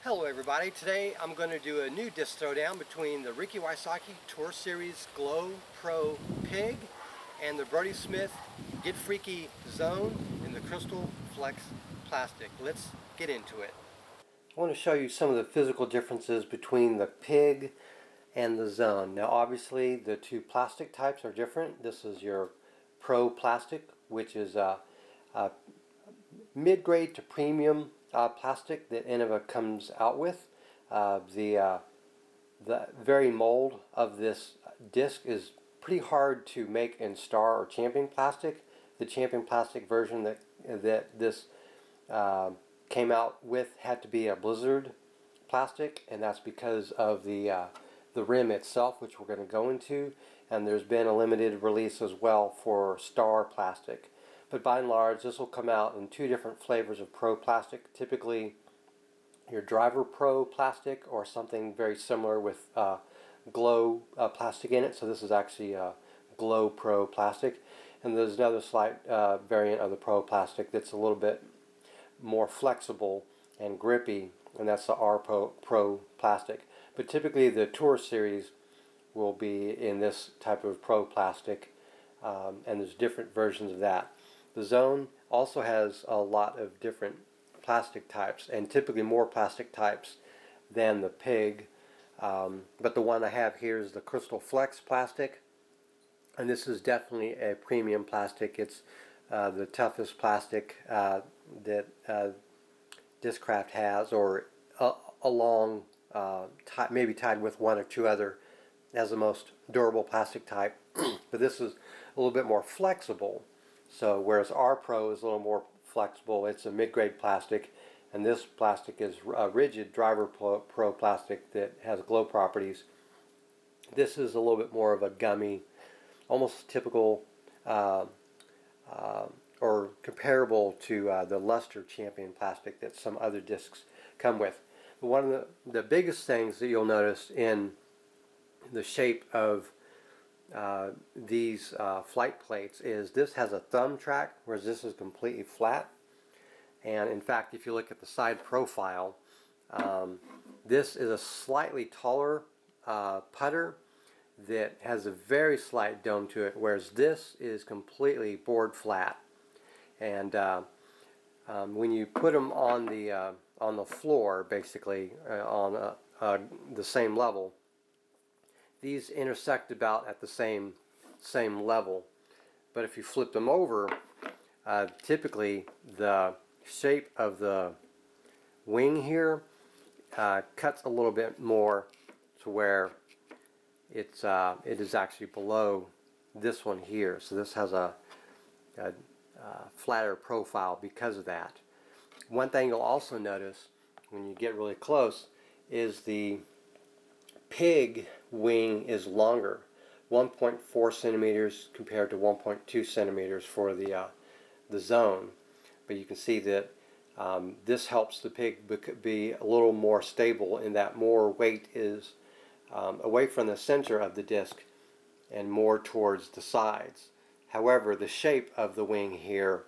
Hello everybody, today I'm going to do a new disc throwdown between the Ricky Wysocki Tour-Series Glow Pro Pig and the Brodie Smith Get Freaky Zone in the Cryztal Flex Plastic. Let's get into it. I want to show you some of the physical differences between the Pig and the Zone. Now obviously the two plastic types are different. This is your Pro Plastic, which is a mid-grade to premium plastic that Innova comes out with. The very mold of this disc is pretty hard to make in Star or Champion plastic. The Champion plastic version that this came out with had to be a Blizzard plastic, and that's because of the rim itself, which we're going to go into. And there's been a limited release as well for Star plastic. But by and large, this will come out in two different flavors of Pro plastic. Typically, your Driver Pro plastic or something very similar with Glow plastic in it. So this is actually a Glow Pro plastic. And there's another slight variant of the Pro plastic that's a little bit more flexible and grippy, and that's the R Pro plastic. But typically the Tour Series will be in this type of Pro plastic, and there's different versions of that. The Zone also has a lot of different plastic types, and typically more plastic types than the Pig. But the one I have here is the Cryztal Flex plastic, and this is definitely a premium plastic. It's the toughest plastic that Discraft has, or along maybe tied with one or two other as the most durable plastic type. But this is a little bit more flexible. So whereas R Pro is a little more flexible, it's a mid-grade plastic, and this plastic is a rigid Driver Pro plastic that has glow properties. This is a little bit more of a gummy, almost typical or comparable to the Luster Champion plastic that some other discs come with. But one of the biggest things that you'll notice in the shape of these flight plates is this has a thumb track, whereas this is completely flat. And in fact, if you look at the side profile, this is a slightly taller putter that has a very slight dome to it, whereas this is completely board flat. And when you put them on the floor, basically on the same level, these intersect about at the same level. But if you flip them over, typically the shape of the wing here cuts a little bit more to where it is actually below this one here. So this has a flatter profile because of that. One thing you'll also notice when you get really close is the Pig wing is longer, 1.4 centimeters compared to 1.2 centimeters for the Zone. But you can see that this helps the Pig be a little more stable in that more weight is away from the center of the disc and more towards the sides. However, the shape of the wing here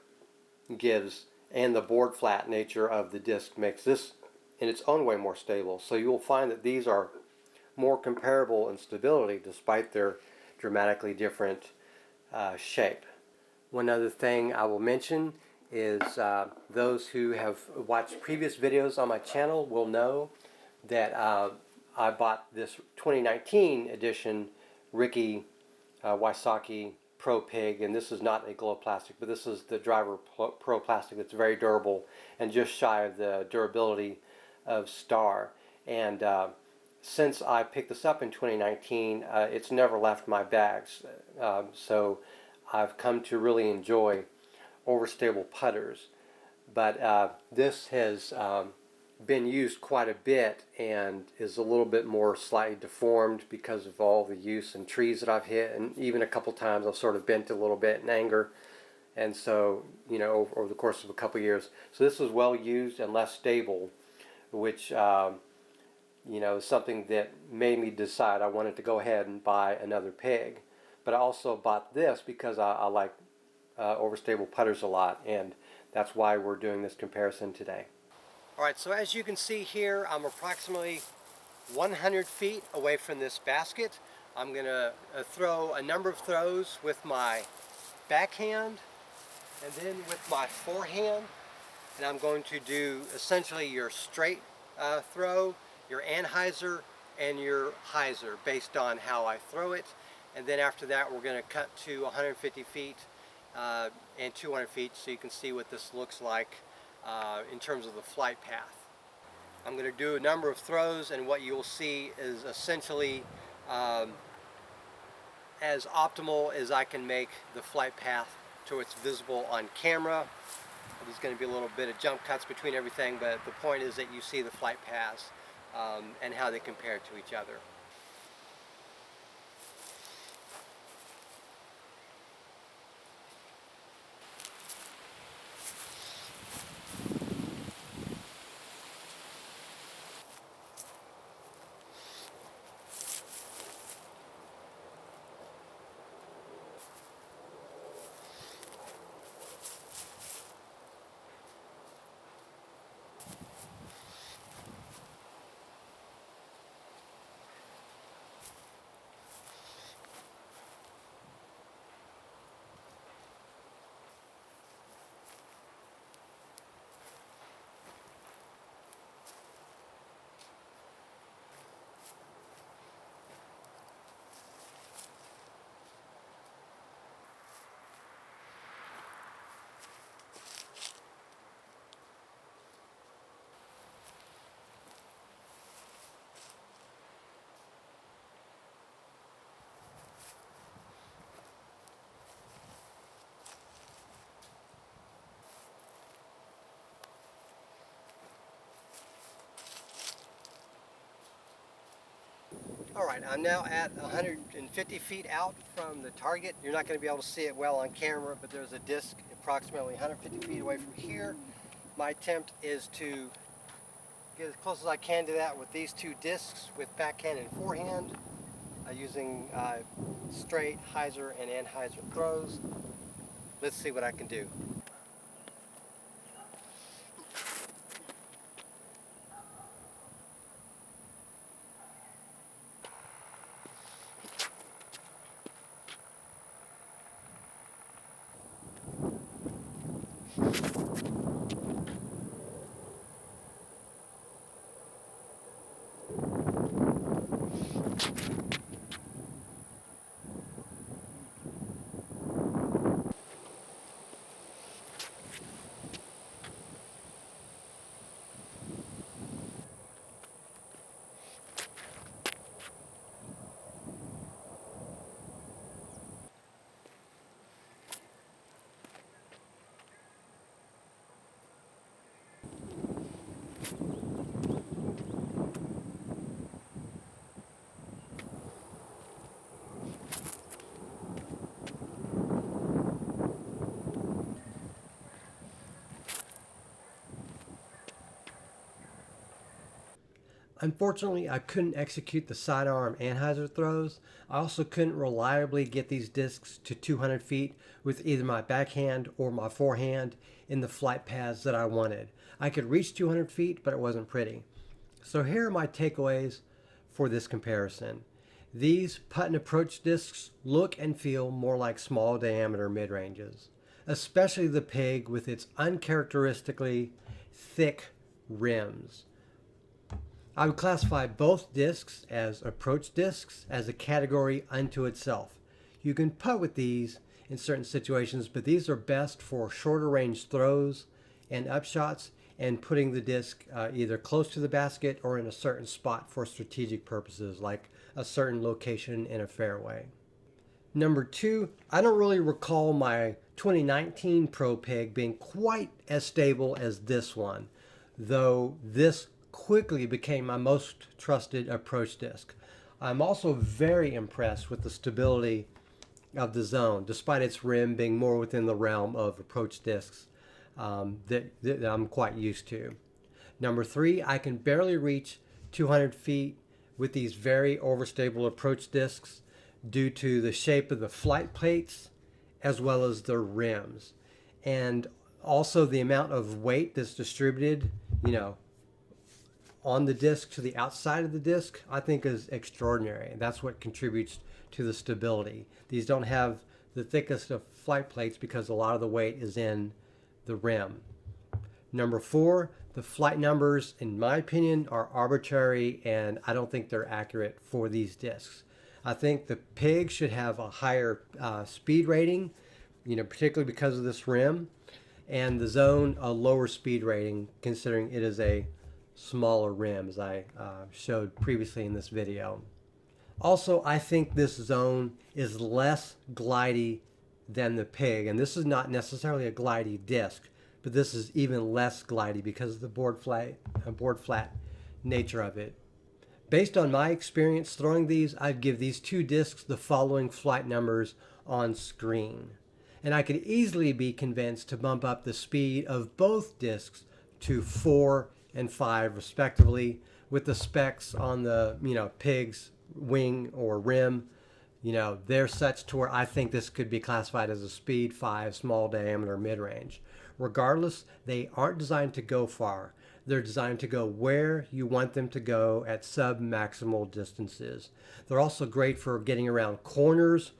gives, and the board flat nature of the disc makes this in its own way more stable. So you will find that these are more comparable in stability despite their dramatically different shape. One other thing I will mention is those who have watched previous videos on my channel will know that I bought this 2019 edition Ricky Wysocki Pro Pig, and this is not a glow plastic, but this is the Driver Pro plastic that's very durable and just shy of the durability of Star. And since I picked this up in 2019, it's never left my bags. So I've come to really enjoy overstable putters. But this has been used quite a bit and is a little bit more slightly deformed because of all the use and trees that I've hit, and even a couple times I've sort of bent a little bit in anger. And so, you know, over the course of a couple years. So this is well used and less stable, which you know, something that made me decide I wanted to go ahead and buy another Pig. But I also bought this because I like overstable putters a lot, and that's why we're doing this comparison today. Alright, so as you can see here, I'm approximately 100 feet away from this basket. I'm going to throw a number of throws with my backhand and then with my forehand. And I'm going to do essentially your straight throw, your anhyzer, and your hyzer based on how I throw it. And then after that, we're going to cut to 150 feet and 200 feet so you can see what this looks like in terms of the flight path. I'm going to do a number of throws, and what you'll see is essentially as optimal as I can make the flight path to it's visible on camera. There's going to be a little bit of jump cuts between everything, but the point is that you see the flight paths and how they compare to each other. Alright, I'm now at 150 feet out from the target. You're not going to be able to see it well on camera, but there's a disc approximately 150 feet away from here. My attempt is to get as close as I can to that with these two discs with backhand and forehand using straight, hyzer, and anhyzer throws. Let's see what I can do. Unfortunately, I couldn't execute the sidearm anhyzer throws. I also couldn't reliably get these discs to 200 feet with either my backhand or my forehand in the flight paths that I wanted. I could reach 200 feet, but it wasn't pretty. So here are my takeaways for this comparison. These putt and approach discs look and feel more like small diameter mid-ranges, especially the Pig with its uncharacteristically thick rims. I would classify both discs as approach discs as a category unto itself. You can putt with these in certain situations, but these are best for shorter range throws and upshots and putting the disc either close to the basket or in a certain spot for strategic purposes, like a certain location in a fairway. Number two, I don't really recall my 2019 Pro Pig being quite as stable as this one, though this quickly became my most trusted approach disc. I'm also very impressed with the stability of the zone, despite its rim being more within the realm of approach discs that I'm quite used to. Number three, I can barely reach 200 feet with these very overstable approach discs due to the shape of the flight plates as well as the rims. And Also, the amount of weight that's distributed, you know, on the disc to the outside of the disc, I think is extraordinary. And that's what contributes to the stability. These don't have the thickest of flight plates because a lot of the weight is in the rim. Number 4, the flight numbers, in my opinion, are arbitrary, and I don't think they're accurate for these discs. I think the Pig should have a higher speed rating, you know, particularly because of this rim, and the Zone a lower speed rating, considering it is a smaller rim, as I showed previously in this video. Also, I think this Zone is less glidey than the Pig, and this is not necessarily a glidey disc, but this is even less glidey because of the board flat nature of it. Based on my experience throwing these, I'd give these two discs the following flight numbers on screen. And I could easily be convinced to bump up the speed of both discs to 4 and 5 respectively, with the specs on the, you know, Pig's wing or rim, you know, they're such to where I think this could be classified as a speed 5 small diameter mid-range. Regardless, they aren't designed to go far. They're designed to go where you want them to go at sub-maximal distances. They're also great for getting around corners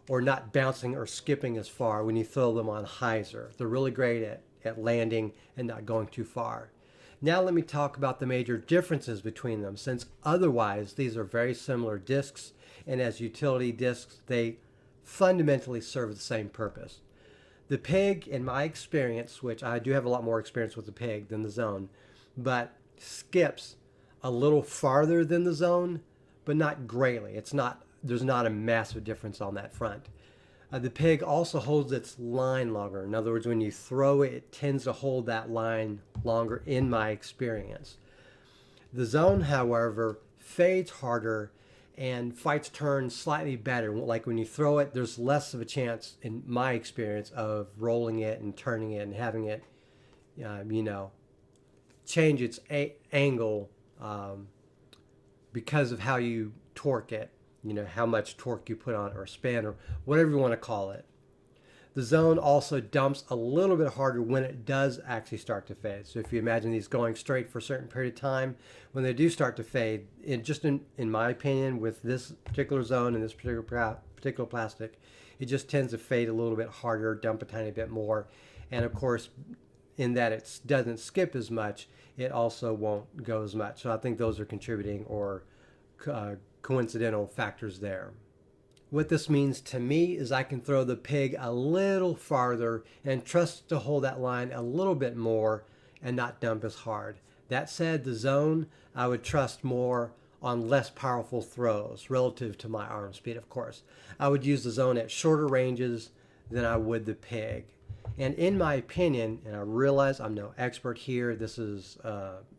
or not bouncing or skipping as far when you throw them on hyzer. They're really great at landing and not going too far. Now let me talk about the major differences between them, since otherwise these are very similar discs, and as utility discs they fundamentally serve the same purpose. The Pig, in my experience, which I do have a lot more experience with the Pig than the Zone, but skips a little farther than the Zone, but not greatly. There's not a massive difference on that front. The Pig also holds its line longer. In other words, when you throw it, it tends to hold that line longer in my experience. The Zone, however, fades harder and fights turns slightly better. Like when you throw it, there's less of a chance, in my experience, of rolling it and turning it and having it, you know, change its angle because of how you torque it. You know, how much torque you put on it, or spin, or whatever you want to call it. The Zone also dumps a little bit harder when it does actually start to fade. So if you imagine these going straight for a certain period of time, when they do start to fade, in my opinion, with this particular Zone and this particular plastic, it just tends to fade a little bit harder, dump a tiny bit more. And of course, in that it doesn't skip as much, it also won't go as much. So I think those are contributing or coincidental factors there. What this means to me is I can throw the Pig a little farther and trust to hold that line a little bit more and not dump as hard. That said, the Zone I would trust more on less powerful throws relative to my arm speed, of course. I would use the Zone at shorter ranges than I would the Pig. And in my opinion, and I realize I'm no expert here, this is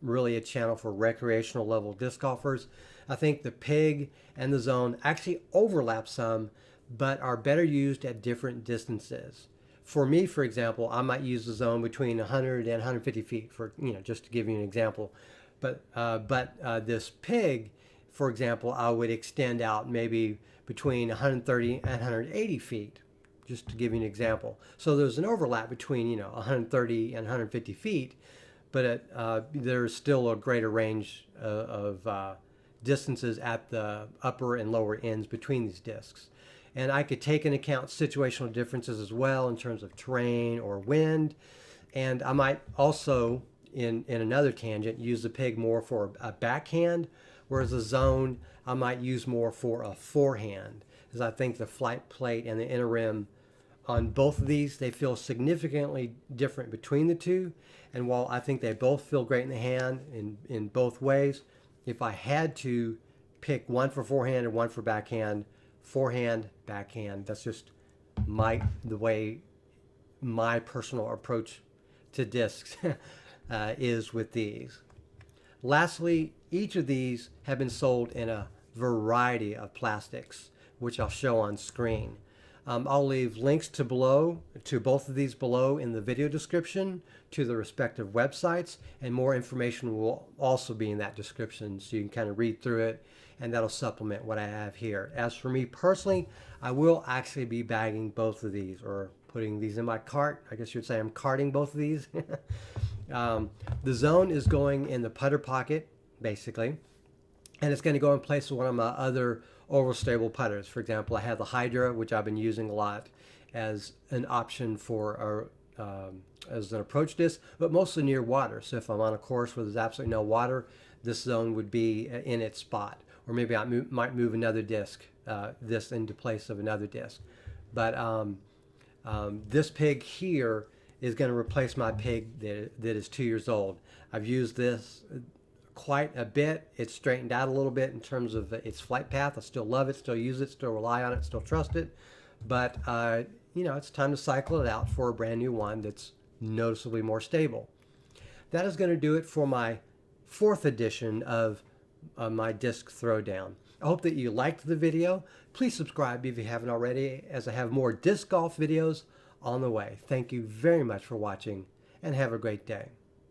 really a channel for recreational level disc golfers, I think the Pig and the Zone actually overlap some, but are better used at different distances. For me, for example, I might use the Zone between 100 and 150 feet, for, you know, just to give you an example. But this Pig, for example, I would extend out maybe between 130 and 180 feet, just to give you an example. So there's an overlap between, you know, 130 and 150 feet, but there's still a greater range of distances at the upper and lower ends between these discs. And I could take into account situational differences as well in terms of terrain or wind. And I might also, in another tangent, use the Pig more for a backhand, whereas the Zone I might use more for a forehand, as I think the flight plate and the inner rim on both of these, they feel significantly different between the two. And while I think they both feel great in the hand in both ways, if I had to pick one for forehand and one for backhand, forehand, backhand, that's just the way my personal approach to discs is with these. Lastly, each of these have been sold in a variety of plastics, which I'll show on screen. I'll leave links to both of these below in the video description to the respective websites, and more information will also be in that description, so you can kind of read through it, and that'll supplement what I have here. As for me personally, I will actually be bagging both of these, or putting these in my cart. I guess you'd say I'm carting both of these. The zone is going in the putter pocket, basically, and it's going to go in place with one of my other overstable putters. For example, I have the Hydra, which I've been using a lot as an option for as an approach disc, but mostly near water. So if I'm on a course where there's absolutely no water, this zone would be in its spot. Or maybe I might move another disc, this into place of another disc. But this pig here is going to replace my pig that is 2 years old. I've used this quite a bit. It's straightened out a little bit in terms of its flight path. I still love it, still use it, still rely on it, still trust it. But you know, it's time to cycle it out for a brand new one that's noticeably more stable. That is going to do it for my 4th edition of my Disc Throwdown. I hope that you liked the video. Please subscribe if you haven't already, as I have more disc golf videos on the way. Thank you very much for watching, and have a great day.